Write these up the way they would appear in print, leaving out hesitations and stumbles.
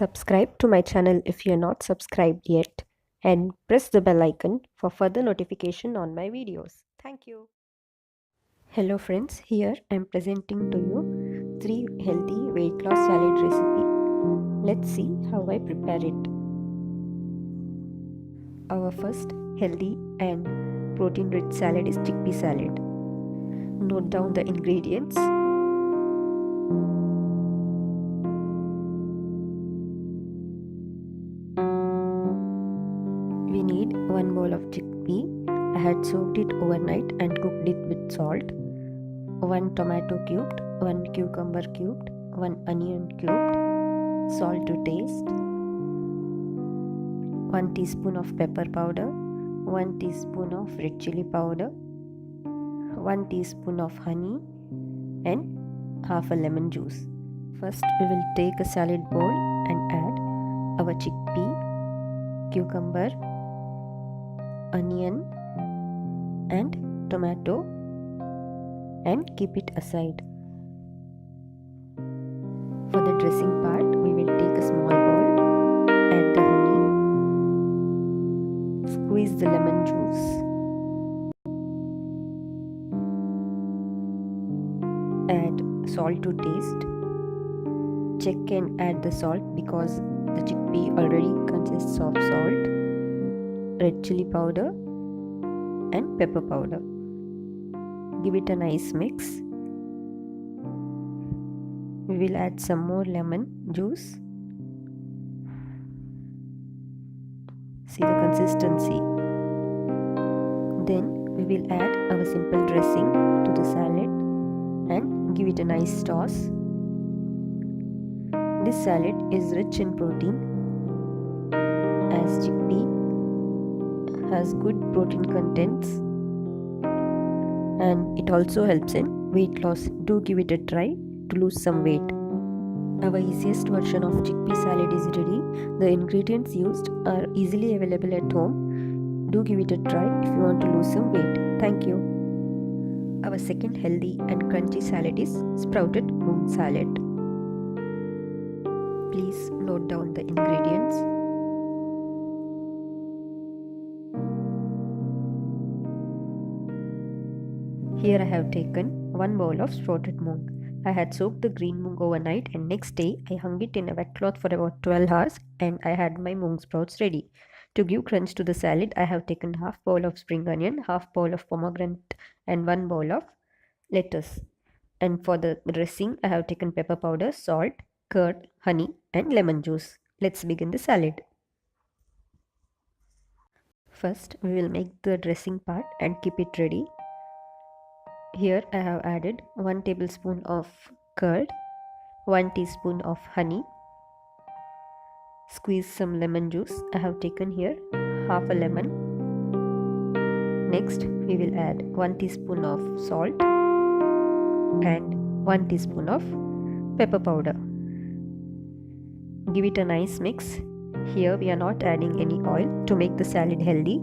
Subscribe to my channel if you're not subscribed yet and press the bell icon for further notification on my videos. Thank you. Hello friends, here I'm presenting to you 3 healthy weight loss salad recipe. Let's see how I prepare it. Our first healthy and protein rich salad is chickpea salad. Note down the ingredients. We need 1 bowl of chickpea. I had soaked it overnight and cooked it with salt. 1 tomato cubed, 1 cucumber cubed, 1 onion cubed, salt to taste, 1 teaspoon of pepper powder, 1 teaspoon of red chili powder, 1 teaspoon of honey and half a lemon juice. First we will take a salad bowl and add our chickpea, cucumber, onion and tomato and keep it aside. For the dressing part, we will take a small bowl, add the honey, squeeze the lemon juice, add salt to taste. Check and add the salt because the chickpea already consists of salt, red chili powder and pepper powder. Give it a nice mix. We will add some more lemon juice. See the consistency. Then we will add our simple dressing to the salad and give it a nice toss. This salad is rich in protein as chickpea has good protein contents and it also helps in weight loss. Do give it a try to lose some weight. Our easiest version of chickpea salad is ready. The ingredients used are easily available at home. Do give it a try if you want to lose some weight. Thank you. Our second healthy and crunchy salad is sprouted moong salad. Please note down the ingredients. Here I have taken 1 bowl of sprouted moong. I had soaked the green moong overnight and next day I hung it in a wet cloth for about 12 hours and I had my moong sprouts ready. To give crunch to the salad, I have taken half bowl of spring onion, half bowl of pomegranate and 1 bowl of lettuce. And for the dressing, I have taken pepper powder, salt, curd, honey and lemon juice. Let's begin the salad. First, we will make the dressing part and keep it ready. Here I have added 1 tablespoon of curd, 1 teaspoon of honey, squeeze some lemon juice. I have taken here half a lemon. Next we will add 1 teaspoon of salt and 1 teaspoon of pepper powder. Give it a nice mix. Here we are not adding any oil to make the salad healthy.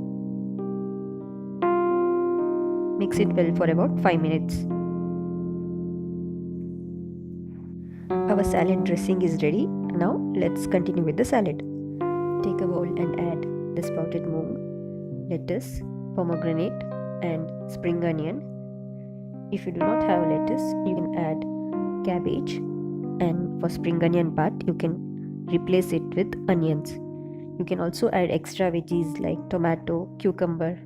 Mix it well for about 5 minutes. Our salad dressing is ready. Now let's continue with the salad. Take a bowl and add the sprouted moong, lettuce, pomegranate and spring onion. If you do not have lettuce, you can add cabbage, and for spring onion part you can replace it with onions. You can also add extra veggies like tomato, cucumber,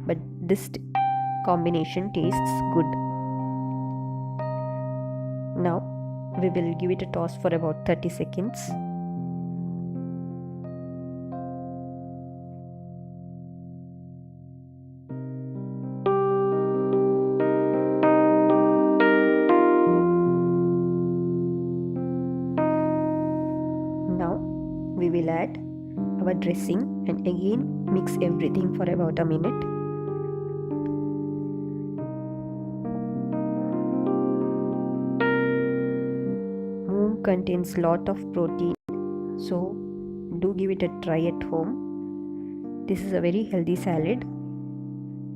but this combination tastes good. Now we will give it a toss for about 30 seconds. Now we will add our dressing and again mix everything for about a minute. Moong contains lot of protein, so do give it a try at home. This is a very healthy salad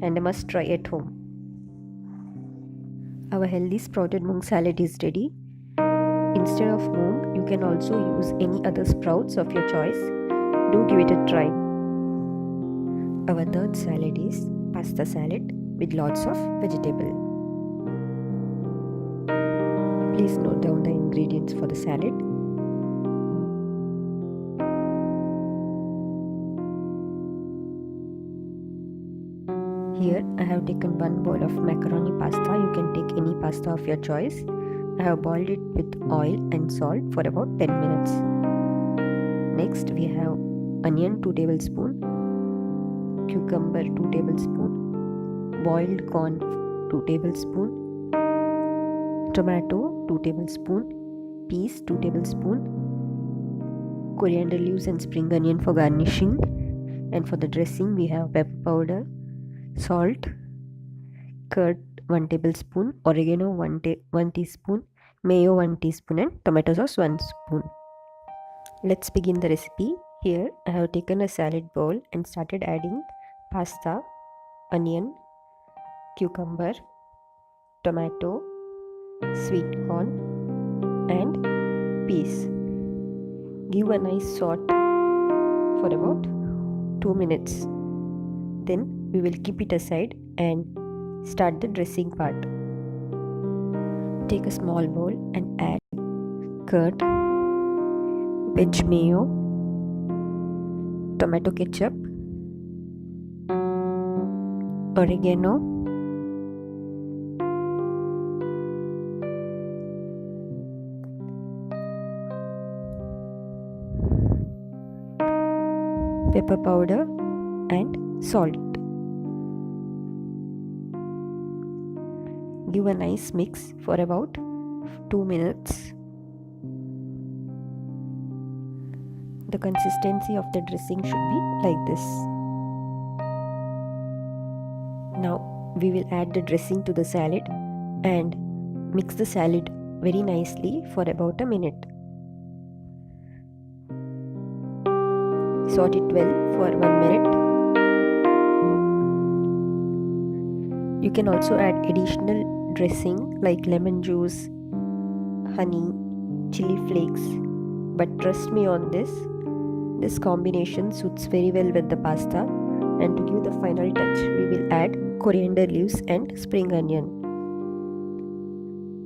and a must try at home. Our healthy sprouted moong salad is ready. Instead of moong, you can also use any other sprouts of your choice. Do give it a try. Our third salad is pasta salad with lots of vegetable. Please note down the ingredients for the salad. Here I have taken one bowl of macaroni pasta. You can take any pasta of your choice. I have boiled it with oil and salt for about 10 minutes. Next we have onion 2 tablespoons, cucumber 2 tablespoons, boiled corn 2 tablespoons, tomato 2 tablespoons, peas 2 tablespoons, coriander leaves and spring onion for garnishing, and for the dressing we have pepper powder, salt, curd 1 tablespoon, oregano 1 teaspoon, mayo 1 teaspoon, and tomato sauce 1 spoon. Let's begin the recipe. Here I have taken a salad bowl and started adding pasta, onion, cucumber, tomato, sweet corn, and peas. Give a nice saute for about 2 minutes. Then we will keep it aside and start the dressing part. Take a small bowl and add curd, veg mayo, tomato ketchup, oregano, pepper powder, and salt. Give a nice mix for about 2 minutes. The consistency of the dressing should be like this. Now we will add the dressing to the salad and mix the salad very nicely for about a minute. Saute it well for 1 minute. You can also add additional dressing like lemon juice, honey, chili flakes, but trust me on this combination suits very well with the pasta, and to give the final touch we will add coriander leaves and spring onion.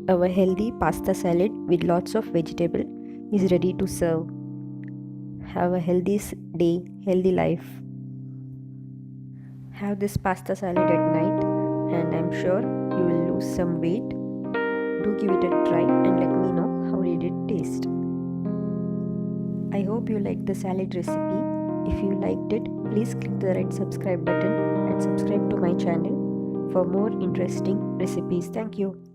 Our healthy pasta salad with lots of vegetable is ready to serve. Have a healthy day, healthy life. Have this pasta salad at night and I'm sure you will lose some weight. Do give it a try and let me know how did it taste. I hope you liked the salad recipe. If you liked it, please click the red subscribe button and subscribe to my channel for more interesting recipes. Thank you.